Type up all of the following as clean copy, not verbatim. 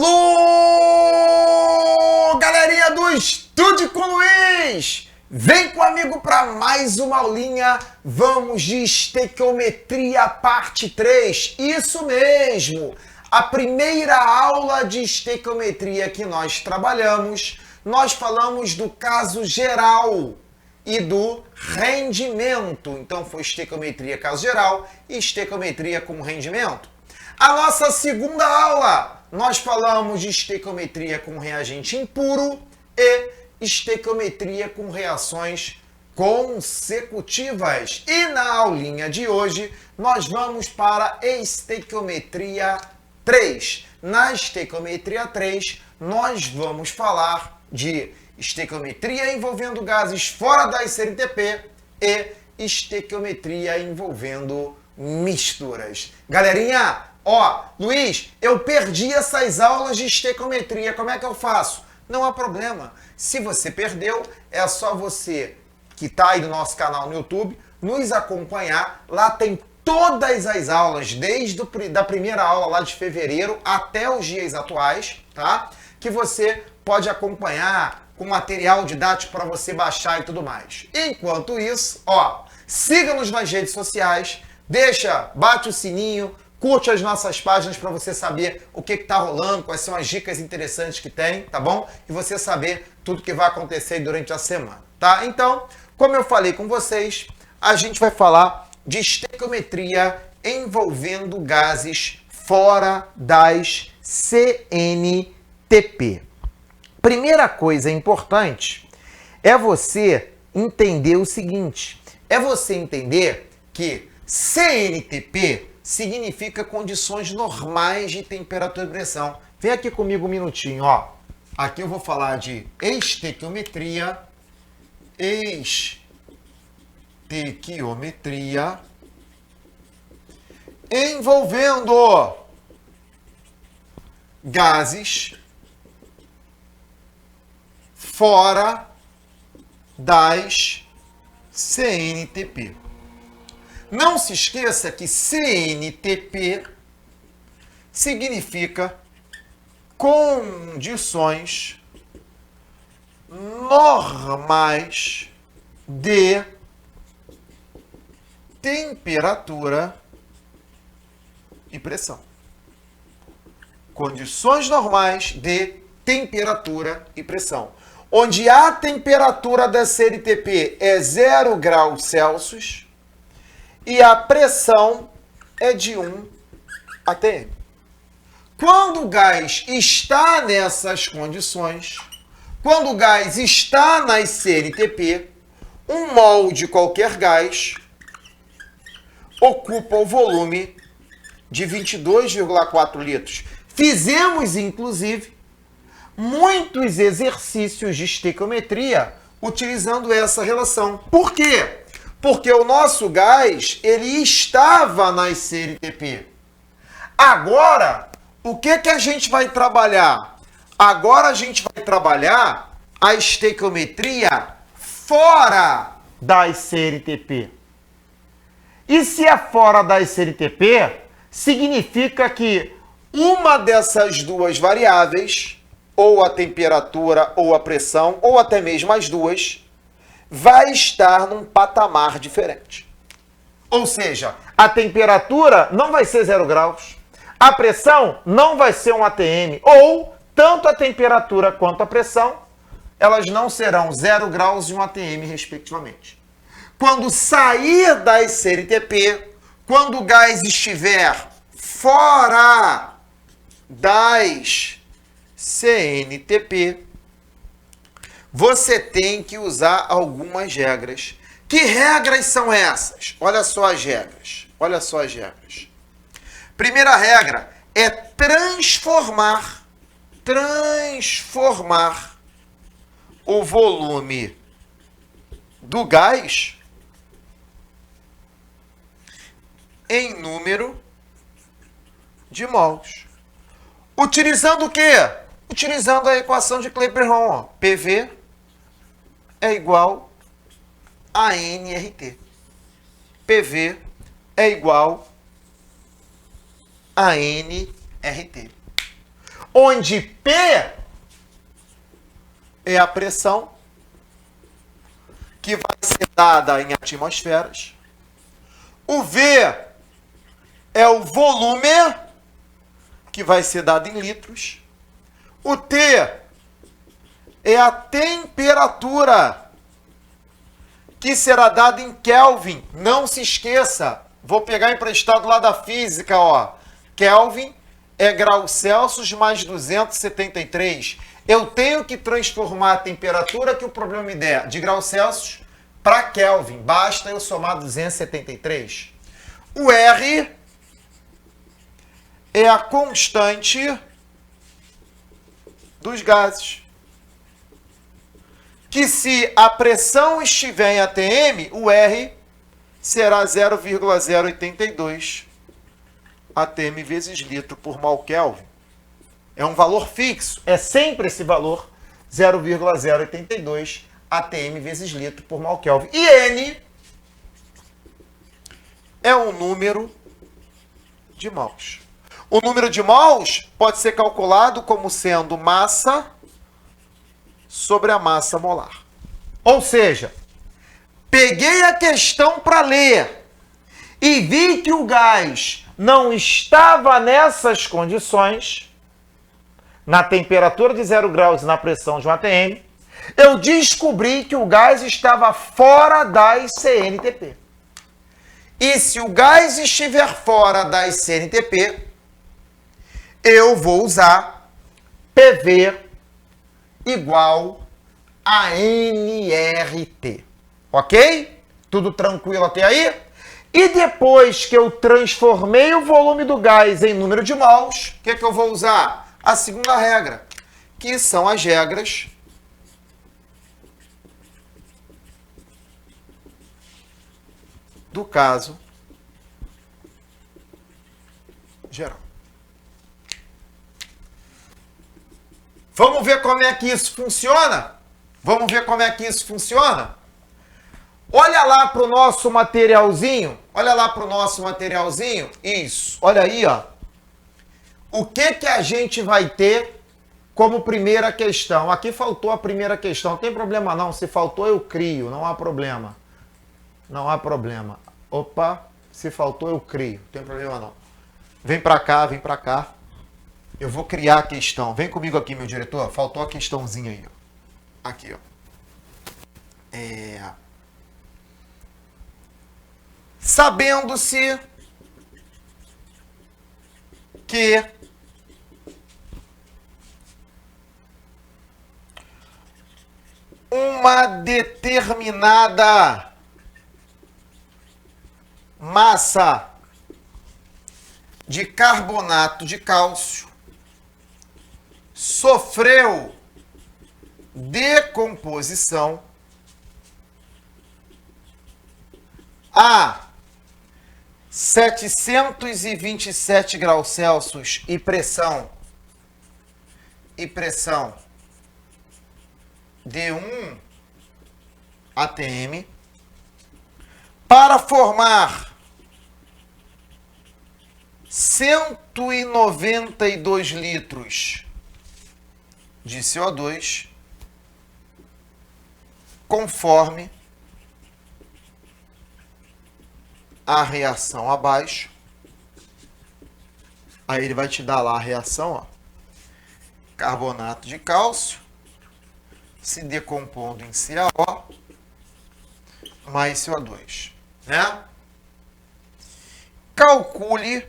Alô, galerinha do Estude com Luiz! Vem comigo para mais uma aulinha. Vamos de estequiometria parte 3. Isso mesmo! A primeira aula de estequiometria que nós trabalhamos, nós falamos do caso geral e do rendimento. Então foi estequiometria caso geral e estequiometria com rendimento. A nossa segunda aula, nós falamos de estequiometria com reagente impuro e estequiometria com reações consecutivas. E na aulinha de hoje, nós vamos para estequiometria 3. Na estequiometria 3, nós vamos falar de estequiometria envolvendo gases fora da SNTP e estequiometria envolvendo misturas. Galerinha, Luiz, eu perdi essas aulas de estequiometria, como é que eu faço? Não há problema. Se você perdeu, é só você que está aí no nosso canal no YouTube, nos acompanhar. Lá tem todas as aulas, desde da primeira aula lá de fevereiro até os dias atuais, tá? Que você pode acompanhar com material didático para você baixar e tudo mais. Enquanto isso, siga-nos nas redes sociais, bate o sininho, curte as nossas páginas para você saber o que está rolando, quais são as dicas interessantes que tem, tá bom? E você saber tudo que vai acontecer durante a semana, tá? Então, como eu falei com vocês, a gente vai falar de estequiometria envolvendo gases fora das CNTP. Primeira coisa importante é você entender o seguinte, é você entender que CNTP significa condições normais de temperatura e pressão. Vem aqui comigo um minutinho, Aqui eu vou falar de estequiometria envolvendo gases fora das CNTP. Não se esqueça que CNTP significa condições normais de temperatura e pressão. Condições normais de temperatura e pressão. Onde a temperatura da CNTP é 0 graus Celsius e a pressão é de 1 atm. Quando o gás está nessas condições, quando o gás está nas CNTP, um mol de qualquer gás ocupa o volume de 22,4 litros. Fizemos, inclusive, muitos exercícios de estequiometria utilizando essa relação. Por quê? Porque o nosso gás, ele estava nas CNTP. Agora, o que a gente vai trabalhar? Agora a gente vai trabalhar a estequiometria fora das CNTP. E se é fora das CNTP, significa que uma dessas duas variáveis, ou a temperatura, ou a pressão, ou até mesmo as duas, vai estar num patamar diferente. Ou seja, a temperatura não vai ser 0 graus, a pressão não vai ser 1 atm, ou tanto a temperatura quanto a pressão, elas não serão 0 graus e 1 atm, respectivamente. Quando sair das CNTP, quando o gás estiver fora das CNTP, você tem que usar algumas regras. Que regras são essas? Olha só as regras. Olha só as regras. Primeira regra é transformar o volume do gás em número de mols. Utilizando o quê? Utilizando a equação de Clapeyron. PV é igual a nRT. PV é igual a nRT. onde P é a pressão, que vai ser dada em atmosferas. O V é o volume, que vai ser dado em litros. O T é a temperatura, que será dada em Kelvin. Não se esqueça, vou pegar emprestado lá da física, ó. Kelvin é graus Celsius mais 273. Eu tenho que transformar a temperatura que o problema me der de graus Celsius para Kelvin. Basta eu somar 273. O R é a constante dos gases, que se a pressão estiver em atm, o R será 0,082 atm vezes litro por mol Kelvin. É um valor fixo, é sempre esse valor, 0,082 atm vezes litro por mol Kelvin. E N é um número de mols. O número de mols pode ser calculado como sendo massa sobre a massa molar. Ou seja, peguei a questão para ler e vi que o gás não estava nessas condições, na temperatura de 0 graus e na pressão de 1 atm, eu descobri que o gás estava fora das CNTP. E se o gás estiver fora das CNTP, eu vou usar PV igual a nRT. Ok? Tudo tranquilo até aí? E depois que eu transformei o volume do gás em número de mols, o que eu vou usar? A segunda regra, que são as regras do caso geral. Vamos ver como é que isso funciona? Vamos ver como é que isso funciona? Olha lá para o nosso materialzinho. Olha lá para o nosso materialzinho. Isso. Olha aí, ó. O que a gente vai ter como primeira questão? Aqui faltou a primeira questão. Não tem problema não. Se faltou, eu crio. Não há problema. Não há problema. Opa. Se faltou, eu crio. Não tem problema não. Vem para cá, vem para cá. Eu vou criar a questão. Vem comigo aqui, meu diretor. Faltou a questãozinha aí, ó. Aqui, ó. Sabendo-se que uma determinada massa de carbonato de cálcio sofreu decomposição a 727 graus Celsius e pressão de 1 atm para formar 192 litros de CO2, conforme a reação abaixo. Aí ele vai te dar lá a reação, ó. Carbonato de cálcio se decompondo em CaO mais CO2, né? Calcule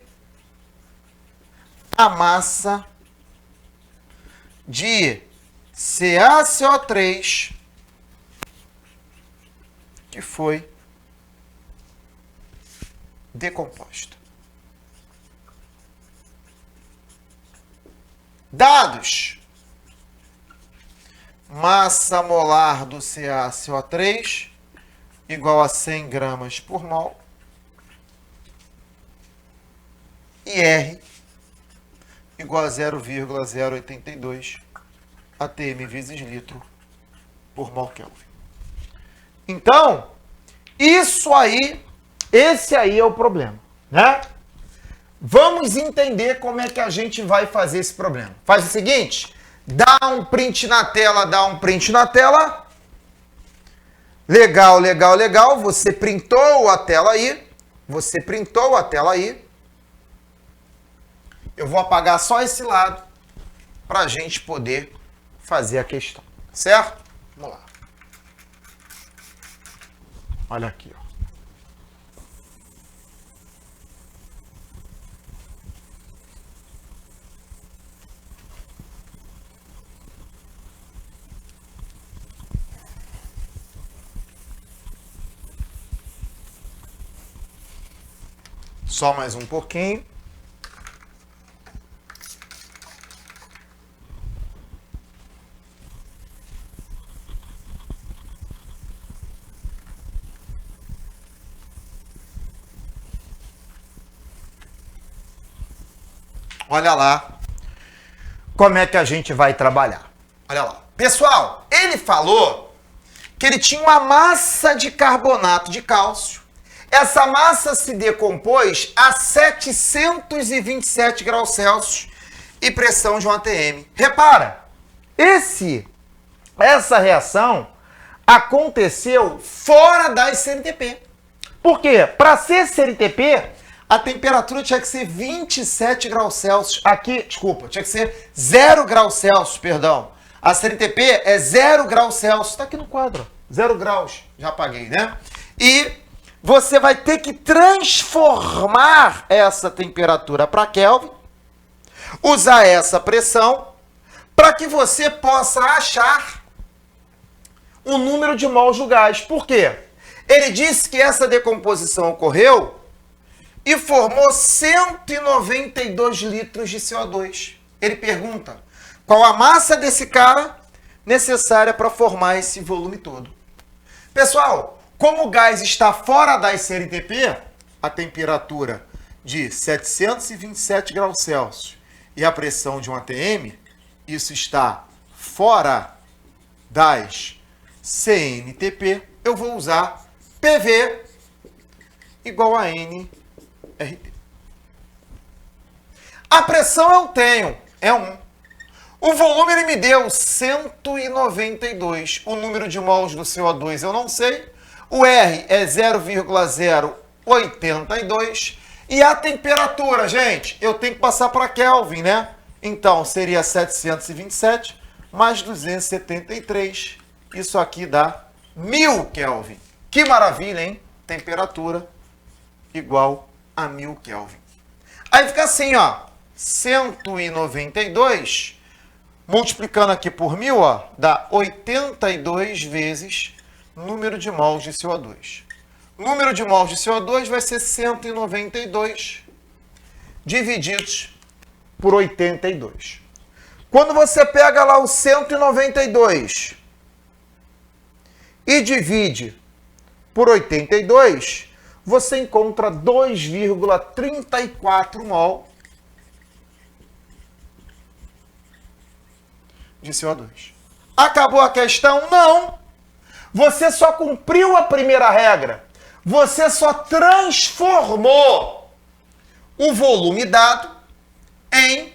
a massa de CaCO3 que foi decomposta. Dados: massa molar do CaCO3 igual a 100 gramas por mol e R igual a 0,082 atm vezes litro por mol Kelvin. Então, isso aí, esse aí é o problema, né? Vamos entender como é que a gente vai fazer esse problema. Faz o seguinte, dá um print na tela, dá um print na tela. Legal, legal, legal. Você printou a tela aí. Você printou a tela aí. Eu vou apagar só esse lado para a gente poder fazer a questão. Certo? Vamos lá. Olha aqui, ó. Só mais um pouquinho. Olha lá como é que a gente vai trabalhar. Olha lá. Pessoal, ele falou que ele tinha uma massa de carbonato de cálcio. Essa massa se decompôs a 727 graus Celsius e pressão de 1 atm. Repara, essa reação aconteceu fora da SNTP. Por quê? Para ser SNTP, a temperatura tinha que ser 27 graus Celsius. Aqui, desculpa, tinha que ser 0 graus Celsius, perdão. A SNTP é 0 graus Celsius. Está aqui no quadro. 0 graus. Já apaguei, né? E você vai ter que transformar essa temperatura para Kelvin, usar essa pressão, para que você possa achar o número de mols do gás. Por quê? Ele disse que essa decomposição ocorreu e formou 192 litros de CO2. Ele pergunta, qual a massa desse cara necessária para formar esse volume todo? Pessoal, como o gás está fora da SNTP, a temperatura de 727 graus Celsius e a pressão de 1 atm, isso está fora das CNTP, eu vou usar PV igual a nRT. A pressão eu tenho, é 1. O volume ele me deu 192. O número de mols do CO2 eu não sei. O R é 0,082. E a temperatura, gente, eu tenho que passar para Kelvin, né? Então, seria 727 mais 273. Isso aqui dá 1000 Kelvin. Que maravilha, hein? Temperatura igual a 1000 Kelvin. Aí fica assim, ó. 192, multiplicando aqui por 1000, ó, dá 82 vezes número de mols de CO2. Número de mols de CO2 vai ser 192 divididos por 82. Quando você pega lá o 192 e divide por 82, você encontra 2,34 mol de CO2. Acabou a questão? Não! Você só cumpriu a primeira regra. Você só transformou o volume dado em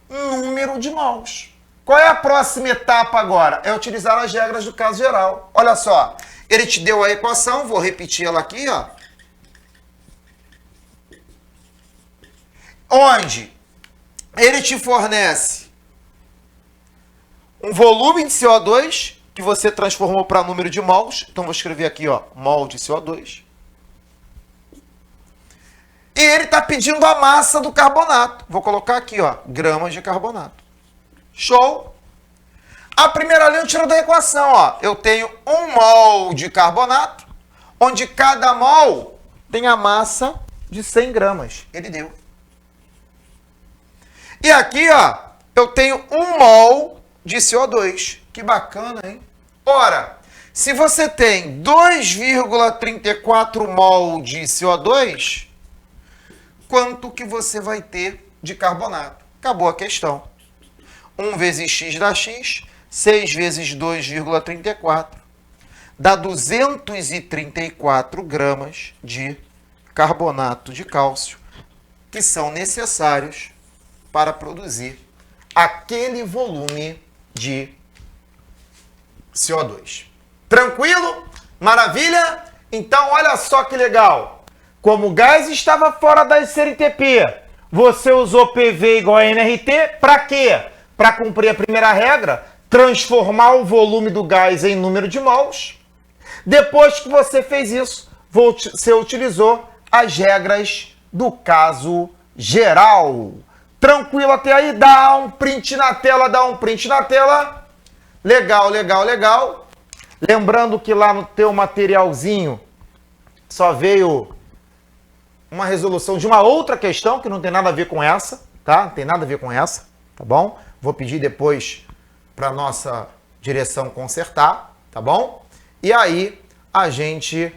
número de mols. Qual é a próxima etapa agora? É utilizar as regras do caso geral. Olha só, ele te deu a equação, vou repetir ela aqui, ó. Onde ele te fornece um volume de CO2 que você transformou para número de mols. Então, vou escrever aqui, ó, mol de CO2. E ele está pedindo a massa do carbonato. Vou colocar aqui, ó, gramas de carbonato. Show! A primeira linha eu tiro da equação, ó. Eu tenho 1 mol de carbonato, onde cada mol tem a massa de 100 gramas. Ele deu. E aqui, ó, eu tenho 1 mol de CO2. Que bacana, hein? Ora, se você tem 2,34 mol de CO2, quanto que você vai ter de carbonato? Acabou a questão. 1 vezes x dá x, 6 vezes 2,34 dá 234 gramas de carbonato de cálcio, que são necessários para produzir aquele volume de CO2. Tranquilo? Maravilha? Então, olha só que legal. Como o gás estava fora da SNTP, você usou PV igual a nRT para quê? Para cumprir a primeira regra, transformar o volume do gás em número de mols. Depois que você fez isso, você utilizou as regras do caso geral. Tranquilo até aí? Dá um print na tela, dá um print na tela. Legal, legal, legal. Lembrando que lá no teu materialzinho só veio uma resolução de uma outra questão que não tem nada a ver com essa, tá? Não tem nada a ver com essa, tá bom? Vou pedir depois para nossa direção consertar, tá bom? E aí a gente,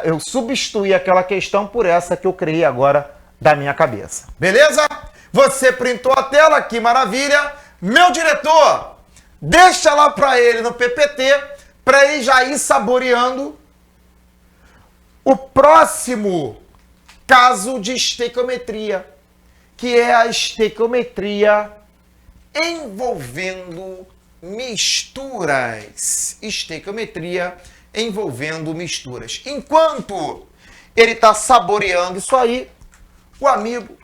eu substituí aquela questão por essa que eu criei agora da minha cabeça. Beleza? Você printou a tela, que maravilha. Meu diretor, deixa lá para ele no PPT, para ele já ir saboreando o próximo caso de estequiometria, que é a estequiometria envolvendo misturas. Estequiometria envolvendo misturas. Enquanto ele está saboreando isso aí, o amigo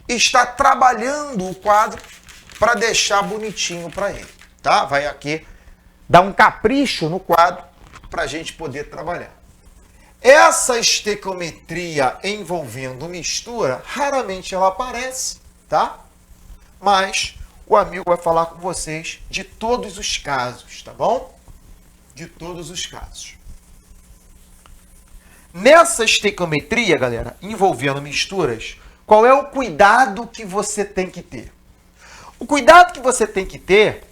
está trabalhando o quadro para deixar bonitinho para ele, tá? Vai aqui dar um capricho no quadro para a gente poder trabalhar. Essa estequiometria envolvendo mistura, raramente ela aparece, tá? Mas o amigo vai falar com vocês de todos os casos, tá bom? De todos os casos. Nessa estequiometria, galera, envolvendo misturas, qual é o cuidado que você tem que ter? O cuidado que você tem que ter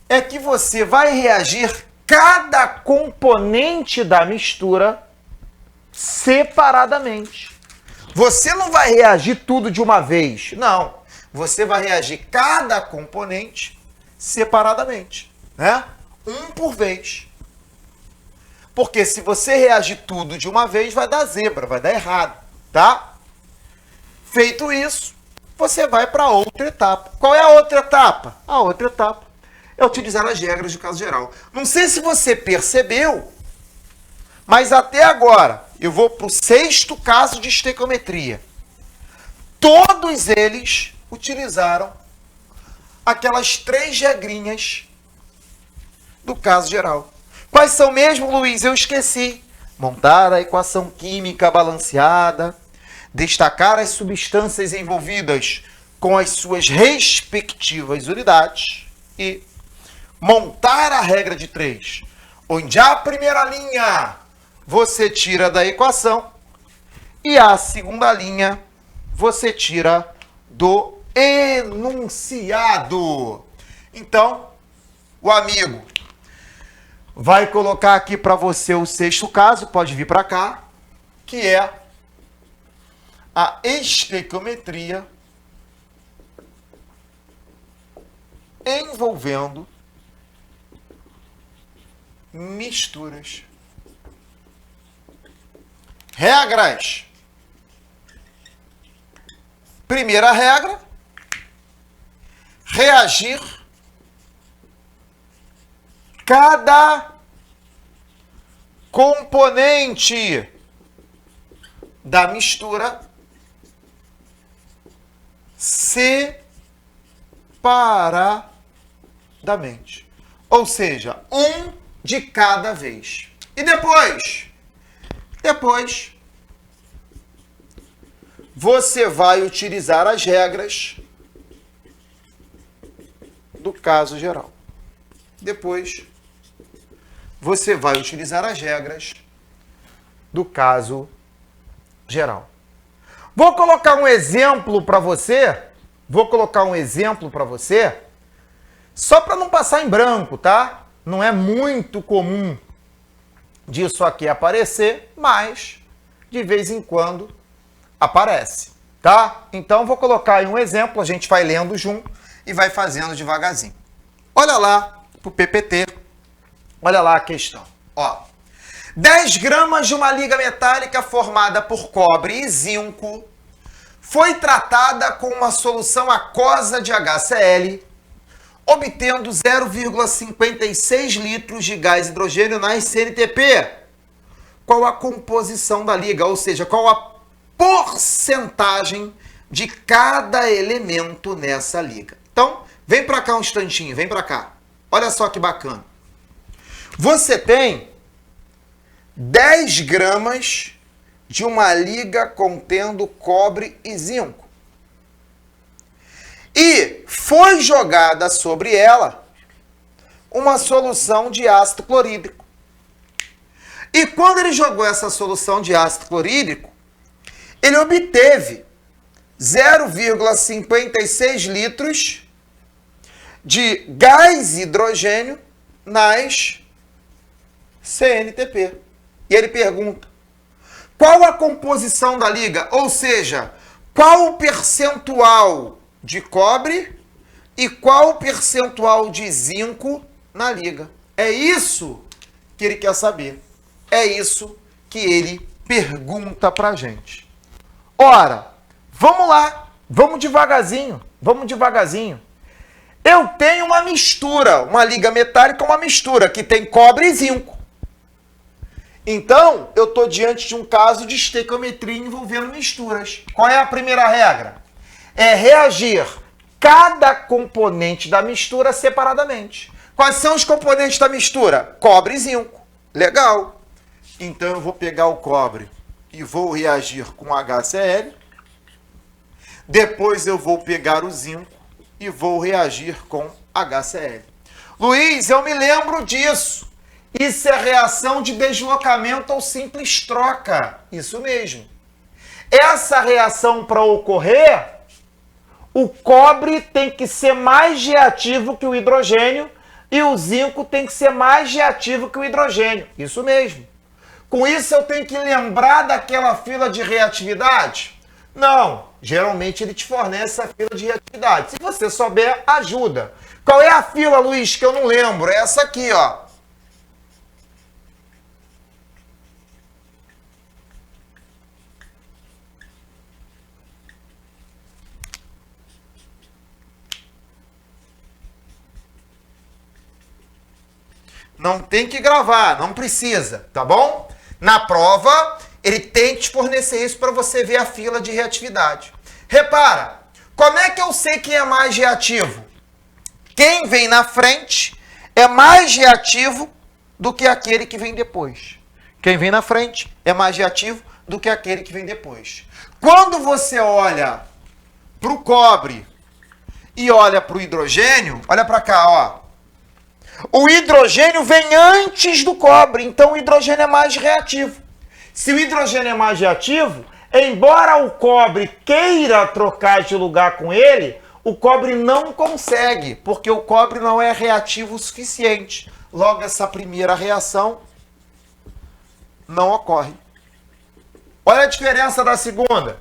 é que você vai reagir cada componente da mistura separadamente. Você não vai reagir tudo de uma vez, não. Você vai reagir cada componente separadamente, né? Um por vez. Porque se você reagir tudo de uma vez, vai dar zebra, vai dar errado, tá? Feito isso, você vai para outra etapa. Qual é a outra etapa? A outra etapa é utilizar as regras do caso geral. Não sei se você percebeu, mas até agora, eu vou para o 6º caso de estequiometria. Todos eles utilizaram aquelas 3 regrinhas do caso geral. Quais são mesmo, Luiz? Eu esqueci. Montar a equação química balanceada, destacar as substâncias envolvidas com as suas respectivas unidades e montar a regra de 3, onde a primeira linha você tira da equação e a segunda linha você tira do enunciado. Então, o amigo vai colocar aqui para você o 6º caso, pode vir para cá, que é a estequiometria envolvendo misturas. Regras. Primeira regra: reagir cada componente da mistura separadamente. Ou seja, um de cada vez. E depois você vai utilizar as regras do caso geral. Depois você vai utilizar as regras do caso geral. Vou colocar um exemplo para você. Só para não passar em branco, tá? Não é muito comum disso aqui aparecer, mas de vez em quando aparece, tá? Então vou colocar aí um exemplo, a gente vai lendo junto e vai fazendo devagarzinho. Olha lá pro PPT. Olha lá a questão. Ó, 10 gramas de uma liga metálica formada por cobre e zinco foi tratada com uma solução aquosa de HCl, obtendo 0,56 litros de gás hidrogênio na CNTP. Qual a composição da liga? Ou seja, qual a porcentagem de cada elemento nessa liga? Então, vem para cá um instantinho, vem para cá. Olha só que bacana. Você tem 10 gramas de uma liga contendo cobre e zinco. E foi jogada sobre ela uma solução de ácido clorídrico. E quando ele jogou essa solução de ácido clorídrico, ele obteve 0,56 litros de gás hidrogênio nas CNTP. E ele pergunta, qual a composição da liga? Ou seja, qual o percentual de cobre e qual o percentual de zinco na liga? É isso que ele quer saber. É isso que ele pergunta pra gente. Ora, vamos lá, vamos devagarzinho, Eu tenho uma mistura, uma liga metálica, uma mistura que tem cobre e zinco. Então, eu estou diante de um caso de estequiometria envolvendo misturas. Qual é a primeira regra? É reagir cada componente da mistura separadamente. Quais são os componentes da mistura? Cobre e zinco. Legal. Então, eu vou pegar o cobre e vou reagir com HCl. Depois, eu vou pegar o zinco e vou reagir com HCl. Luiz, eu me lembro disso. Isso é reação de deslocamento ou simples troca. Isso mesmo. Essa reação, para ocorrer, o cobre tem que ser mais reativo que o hidrogênio e o zinco tem que ser mais reativo que o hidrogênio. Isso mesmo. Com isso, eu tenho que lembrar daquela fila de reatividade? Não. Geralmente, ele te fornece a fila de reatividade. Se você souber, ajuda. Qual é a fila, Luiz, que eu não lembro? É essa aqui, ó. Não tem que gravar, não precisa, tá bom? Na prova, ele tem que te fornecer isso para você ver a fila de reatividade. Repara, como é que eu sei quem é mais reativo? Quem vem na frente é mais reativo do que aquele que vem depois. Quem vem na frente é mais reativo do que aquele que vem depois. Quando você olha para o cobre e olha para o hidrogênio, olha para cá, ó. O hidrogênio vem antes do cobre, então o hidrogênio é mais reativo. Se o hidrogênio é mais reativo, embora o cobre queira trocar de lugar com ele, o cobre não consegue, porque o cobre não é reativo o suficiente. Logo, essa primeira reação não ocorre. Olha a diferença da segunda.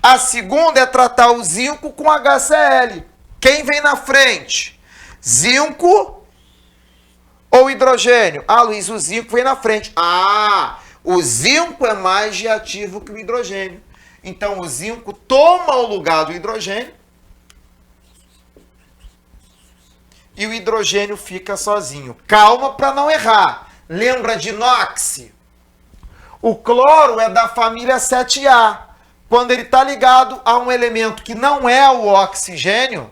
A segunda é tratar o zinco com HCl. Quem vem na frente? Zinco ou hidrogênio? Ah, Luiz, o zinco vem na frente. Ah, o zinco é mais reativo que o hidrogênio. Então, o zinco toma o lugar do hidrogênio e o hidrogênio fica sozinho. Calma para não errar. Lembra de NOx? O cloro é da família 7A. Quando ele está ligado a um elemento que não é o oxigênio,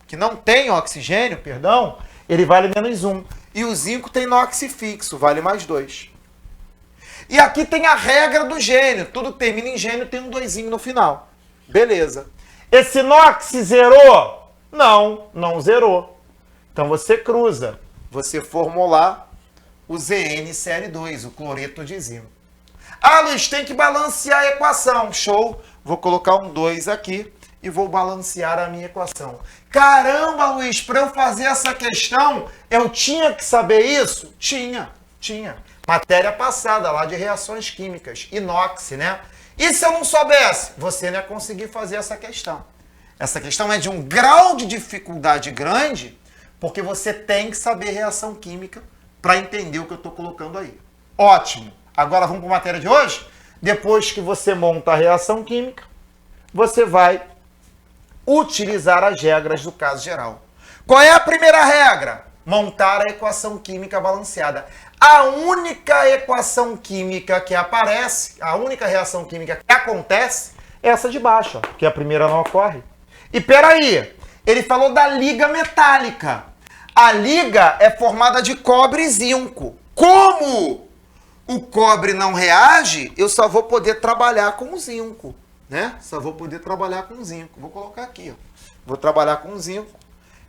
que não tem oxigênio, perdão, ele vale -1. E o zinco tem NOx fixo, vale +2. E aqui tem a regra do gênio. Tudo que termina em gênio tem um 2 no final. Beleza. Esse NOx zerou? Não, não zerou. Então você cruza. Você formular o ZnCl2, o cloreto de zinco. Ah, Luiz, tem que balancear a equação. Show. Vou colocar um 2 aqui e vou balancear a minha equação. Caramba, Luiz, para eu fazer essa questão, eu tinha que saber isso? Tinha. Matéria passada lá de reações químicas, inox, né? E se eu não soubesse? Você não ia conseguir fazer essa questão. Essa questão é de um grau de dificuldade grande, porque você tem que saber reação química para entender o que eu estou colocando aí. Ótimo. Agora vamos para a matéria de hoje? Depois que você monta a reação química, você vai utilizar as regras do caso geral. Qual é a primeira regra? Montar a equação química balanceada. A única equação química que aparece, a única reação química que acontece é essa de baixo, ó, que a primeira não ocorre. E peraí, ele falou da liga metálica. A liga é formada de cobre e zinco. Como o cobre não reage, eu só vou poder trabalhar com o zinco, né? Só vou poder trabalhar com o zinco. Vou colocar aqui, ó. Vou trabalhar com o zinco.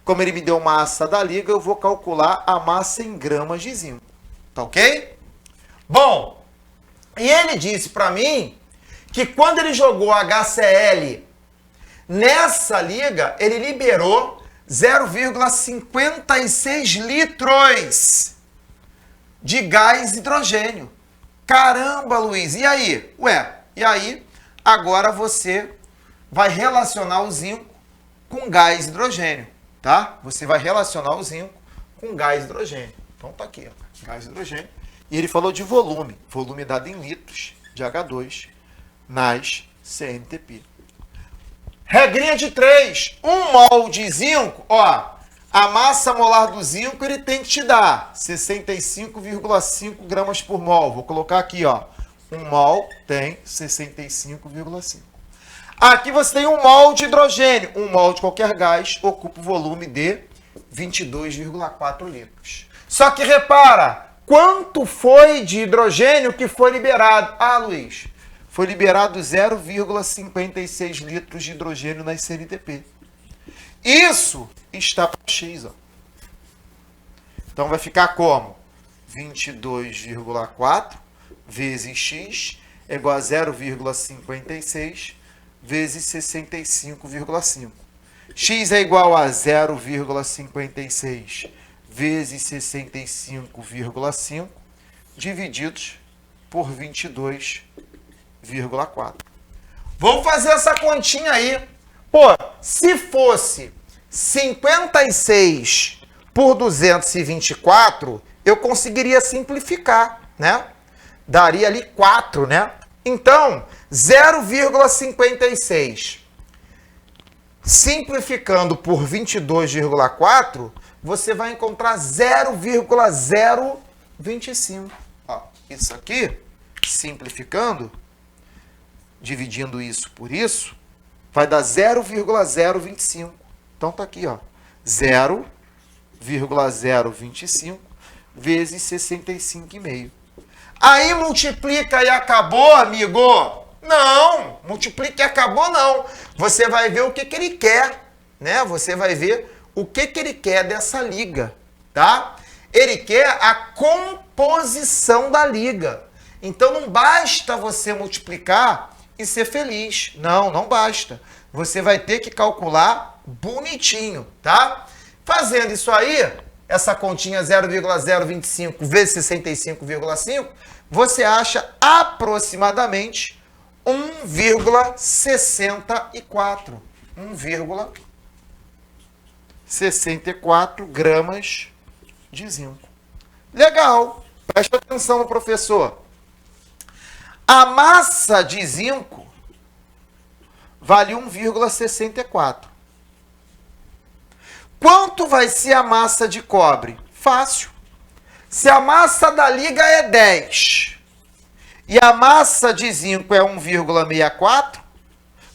Como ele me deu massa da liga, eu vou calcular a massa em gramas de zinco. Tá ok? Bom, e ele disse para mim que quando ele jogou HCl nessa liga, ele liberou 0,56 litros de gás hidrogênio. Caramba, Luiz, e aí? E aí, agora você vai relacionar o zinco com gás hidrogênio, tá? Você vai relacionar o zinco com gás hidrogênio. Então tá aqui, ó, gás hidrogênio. E ele falou de volume, volume dado em litros de H2 nas CNTP. Regrinha de 3, 1 mol de zinco, ó, a massa molar do zinco ele tem que te dar 65,5 gramas por mol. Vou colocar aqui, ó, 1 mol tem 65,5. Aqui você tem 1 mol de hidrogênio. 1 mol de qualquer gás ocupa o volume de 22,4 litros. Só que repara, quanto foi de hidrogênio que foi liberado? Ah, Luiz, foi liberado 0,56 litros de hidrogênio nas CNTP. Isso está para X, ó. Então vai ficar como? 22,4 vezes X é igual a 0,56 vezes 65,5. X é igual a 0,56 vezes 65,5 divididos por 22,4. Vamos fazer essa continha aí. Pô, se fosse 56 por 224, eu conseguiria simplificar, né? Daria ali 4, né? Então, 0,56 simplificando por 22,4, você vai encontrar 0,025. Ó, isso aqui, simplificando, dividindo isso por isso, vai dar 0,025. Então tá aqui, ó, 0,025 vezes 65,5. Aí multiplica e acabou, amigo? Não, multiplica e acabou não. Você vai ver o que ele quer, né? Você vai ver o que ele quer dessa liga, tá? Ele quer a composição da liga. Então não basta você multiplicar e ser feliz. Não, não basta. Você vai ter que calcular bonitinho, tá? Fazendo isso aí, essa continha 0,025 vezes 65,5, você acha aproximadamente 1,64. 1,64 gramas de zinco. Legal. Presta atenção no professor. A massa de zinco vale 1,64. Quanto vai ser a massa de cobre? Fácil. Se a massa da liga é 10 e a massa de zinco é 1,64,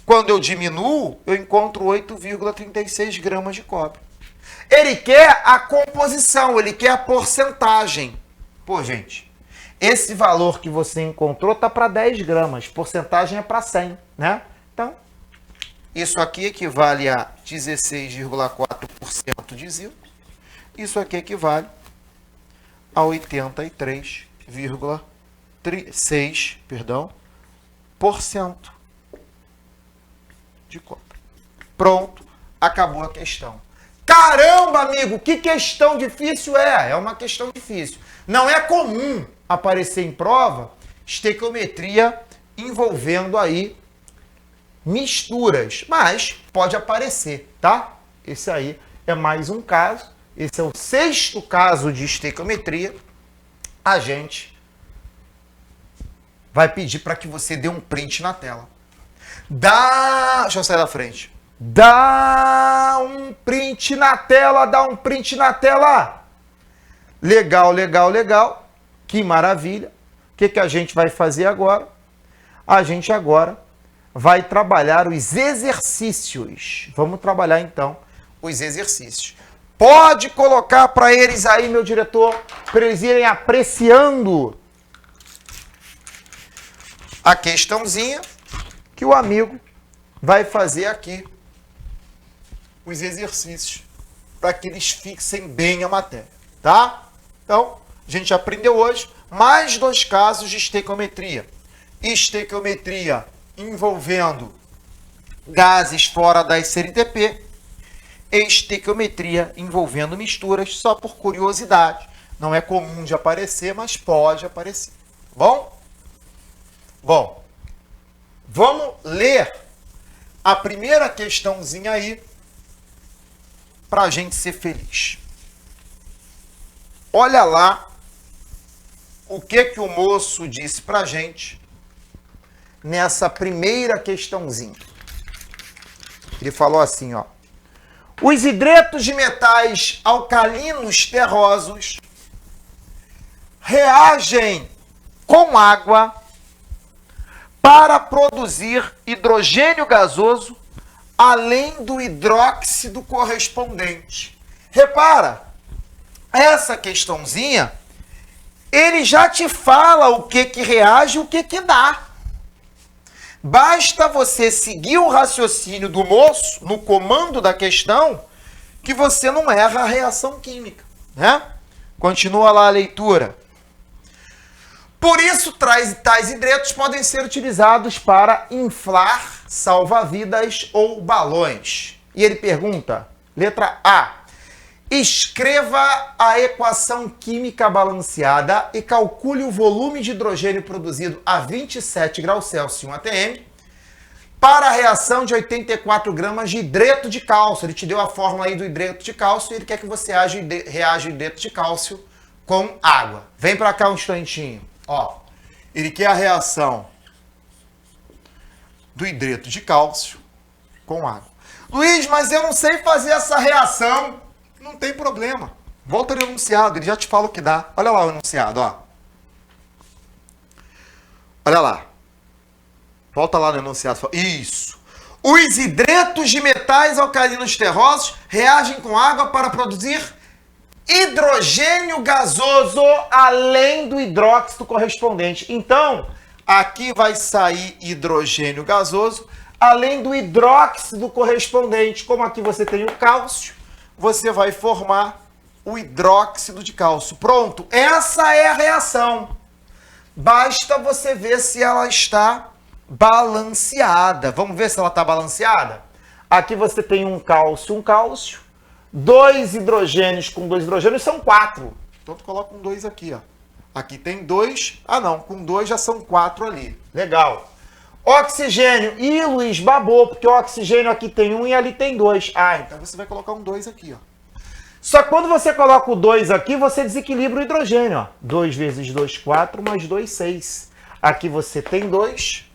quando eu diminuo, eu encontro 8,36 gramas de cobre. Ele quer a composição, ele quer a porcentagem. Pô, gente, esse valor que você encontrou está para 10 gramas, porcentagem é para 100, né? Então, isso aqui equivale a 16,4% de zinco. Isso aqui equivale a 83,6%, por cento de cobre. Pronto, acabou a questão. Caramba, amigo, que questão difícil é? É uma questão difícil. Não é comum aparecer em prova estequiometria envolvendo aí misturas, mas pode aparecer, tá? Esse aí é mais um caso. Esse é o 6º caso de estequiometria. A gente vai pedir para que você dê um print na tela. Deixa eu sair da frente. Dá um print na tela, dá um print na tela. Legal, legal, legal. Que maravilha. O que a gente vai fazer agora? A gente agora vai trabalhar os exercícios. Vamos trabalhar então os exercícios. Pode colocar para eles aí, meu diretor, para eles irem apreciando a questãozinha que o amigo vai fazer aqui. Os exercícios, para que eles fixem bem a matéria, tá? Então, a gente aprendeu hoje mais 2 casos de estequiometria. Estequiometria envolvendo gases fora da SNTP, estequiometria envolvendo misturas, só por curiosidade. Não é comum de aparecer, mas pode aparecer. Bom? Bom, vamos ler a primeira questãozinha aí para a gente ser feliz. Olha lá o que o moço disse para a gente nessa primeira questãozinha. Ele falou assim, ó. Os hidretos de metais alcalinos terrosos reagem com água para produzir hidrogênio gasoso além do hidróxido correspondente. Repara, essa questãozinha, ele já te fala o que reage e o que dá. Basta você seguir o raciocínio do moço no comando da questão que você não erra a reação química, né? Continua lá a leitura. Por isso, tais hidretos podem ser utilizados para inflar salva-vidas ou balões. E ele pergunta, letra A, escreva a equação química balanceada e calcule o volume de hidrogênio produzido a 27 graus Celsius, 1 atm, para a reação de 84 gramas de hidreto de cálcio. Ele te deu a fórmula aí do hidreto de cálcio e ele quer que você reaja o hidreto de cálcio com água. Vem para cá um instantinho. Ó, ele quer a reação do hidreto de cálcio com água. Luiz, mas eu não sei fazer essa reação. Não tem problema. Volta no enunciado, ele já te fala o que dá. Olha lá o enunciado, ó. Olha lá. Volta lá no enunciado. Isso. Os hidretos de metais alcalinos terrosos reagem com água para produzir hidrogênio gasoso além do hidróxido correspondente. Então, aqui vai sair hidrogênio gasoso além do hidróxido correspondente. Como aqui você tem o cálcio, você vai formar o hidróxido de cálcio. Pronto, essa é a reação. Basta você ver se ela está balanceada. Vamos ver se ela está balanceada? Aqui você tem um cálcio, 2 hidrogênios com 2 hidrogênios são 4. Então tu coloca um 2 aqui, ó. Aqui tem 2. Ah, não, com 2 já são 4 ali. Legal. Oxigênio. Ih, Luiz, babou, porque o oxigênio aqui tem 1 e ali tem 2. Ah, então você vai colocar um 2 aqui, ó. Só que quando você coloca o 2 aqui, você desequilibra o hidrogênio, ó. 2 vezes 2, 4, mais 2, 6. Aqui você tem 2.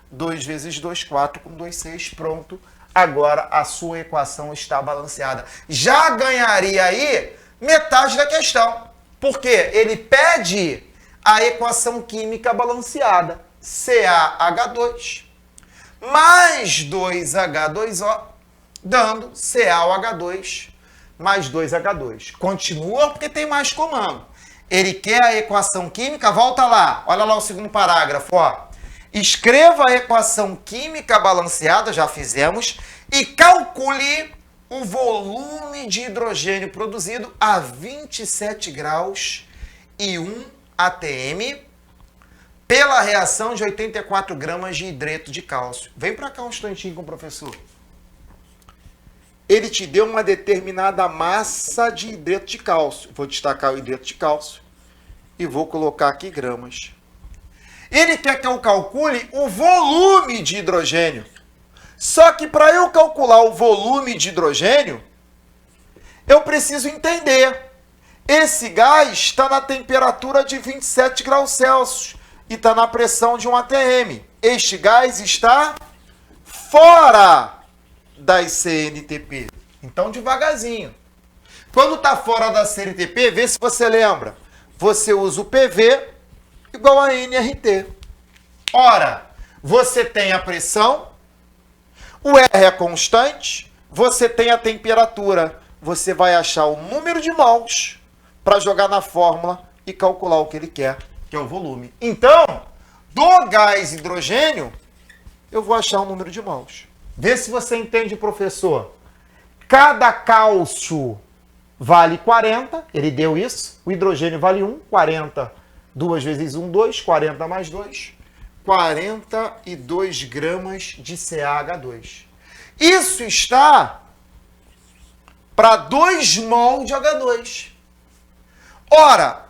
2 vezes 2, 4, com 2, 6, pronto. Agora a sua equação está balanceada. Já ganharia aí metade da questão. Porque ele pede a equação química balanceada. CaH2 mais 2H2O, dando CaOH2 mais 2H2. Continua porque tem mais comando. Ele quer a equação química, volta lá. Olha lá o segundo parágrafo, ó. Escreva a equação química balanceada, já fizemos, e calcule o volume de hidrogênio produzido a 27 graus e 1 atm pela reação de 84 gramas de hidreto de cálcio. Vem para cá um instantinho com o professor. Ele te deu uma determinada massa de hidreto de cálcio. Vou destacar o hidreto de cálcio e vou colocar aqui gramas. Ele quer que eu calcule o volume de hidrogênio. Só que para eu calcular o volume de hidrogênio, eu preciso entender. Esse gás está na temperatura de 27 graus Celsius. e está na pressão de um ATM. Este gás está fora das CNTP. Então, devagarzinho. Quando está fora da CNTP, vê se você lembra. Você usa o PV igual a nRT. Ora, você tem a pressão, o R é constante, você tem a temperatura. Você vai achar o número de mols para jogar na fórmula e calcular o que ele quer, que é o volume. Então, do gás hidrogênio, eu vou achar o número de mols. Vê se você entende, professor. Cada cálcio vale 40, ele deu isso. O hidrogênio vale 1, 40. 2 vezes 1, 2, 40 mais 2. 42 gramas de CaH2. Isso está para 2 mol de H2. Ora,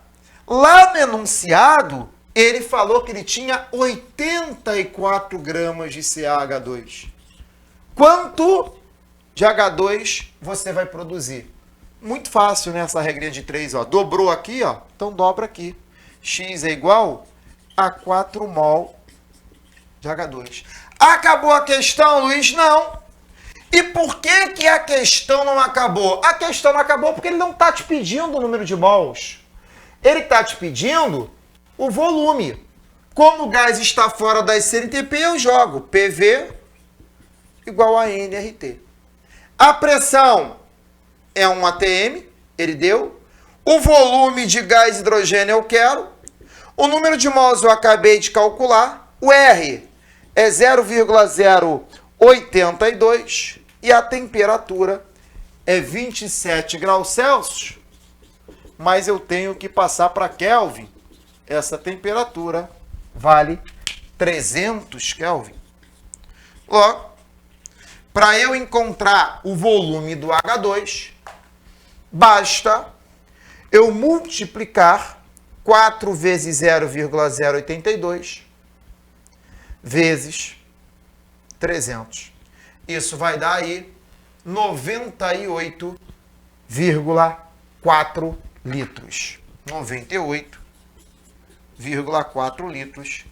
lá no enunciado, ele falou que ele tinha 84 gramas de CaH2. Quanto de H2 você vai produzir? Muito fácil, né? Essa regrinha de 3, ó. Dobrou aqui, ó. Então dobra aqui. X é igual a 4 mol de H2. Acabou a questão, Luiz? Não. E por que que a questão não acabou? A questão não acabou porque ele não está te pedindo o número de mols. Ele está te pedindo o volume. Como o gás está fora da CNTP, eu jogo PV igual a nRT. A pressão é um ATM, ele deu. O volume de gás hidrogênio eu quero. O número de mols eu acabei de calcular. O R é 0,082 e a temperatura é 27 graus Celsius. Mas eu tenho que passar para Kelvin. Essa temperatura vale 300 Kelvin. Logo, para eu encontrar o volume do H2, basta eu multiplicar 4 vezes 0,082 vezes 300. Isso vai dar aí 98,4 litros. 98,4 litros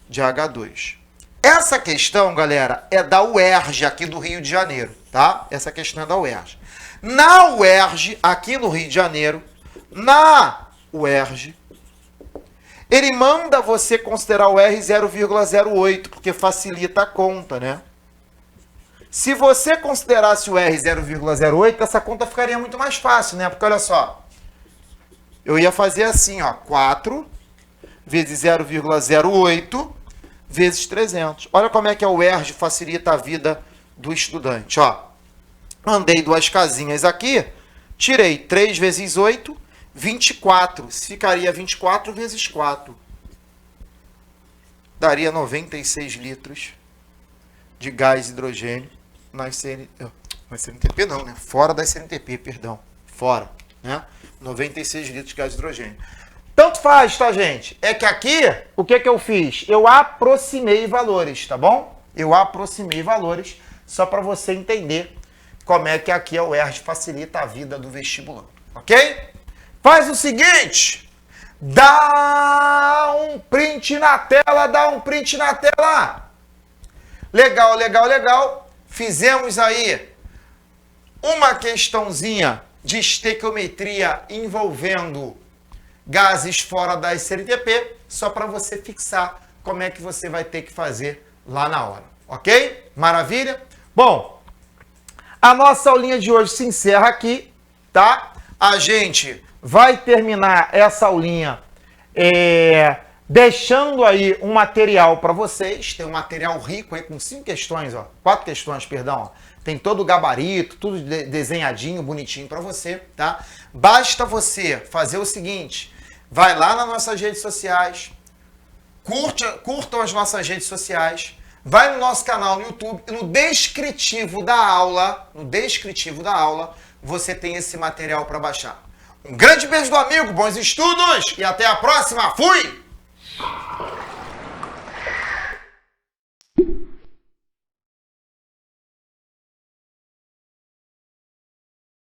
de H2. Essa questão, galera, é da UERJ aqui do Rio de Janeiro, tá? Essa questão é da UERJ. Na UERJ, aqui no Rio de Janeiro, na UERJ, ele manda você considerar o R 0,08, porque facilita a conta, né? Se você considerasse o R 0,08, essa conta ficaria muito mais fácil, né? Porque olha só, eu ia fazer assim, ó, 4 vezes 0,08 vezes 300. Olha como é que a UERJ facilita a vida do estudante, ó. Andei 2 casinhas aqui, tirei 3 vezes 8, 24. Ficaria 24 vezes 4. Daria 96 litros de gás hidrogênio nas CNTP não, né? Fora das CNTP, perdão. Fora, né? 96 litros de gás hidrogênio. Tanto faz, tá, gente? É que aqui, o que que eu fiz? Eu aproximei valores, tá bom? Eu aproximei valores só para você entender como é que aqui a UERJ facilita a vida do vestibulando, ok? Faz o seguinte, dá um print na tela, dá um print na tela. Legal, legal, legal. Fizemos aí uma questãozinha de estequiometria envolvendo gases fora da CNTP, só para você fixar como é que você vai ter que fazer lá na hora, ok? Maravilha? Bom, a nossa aulinha de hoje se encerra aqui, tá? A gente vai terminar essa aulinha deixando aí um material para vocês. Tem um material rico aí com 5 questões, ó. 4 questões, perdão, ó. Tem todo o gabarito, tudo desenhadinho, bonitinho para você, tá? Basta você fazer o seguinte, vai lá nas nossas redes sociais, curtam as nossas redes sociais, vai no nosso canal no YouTube e no descritivo da aula, você tem esse material para baixar. Um grande beijo do amigo, bons estudos e até a próxima. Fui!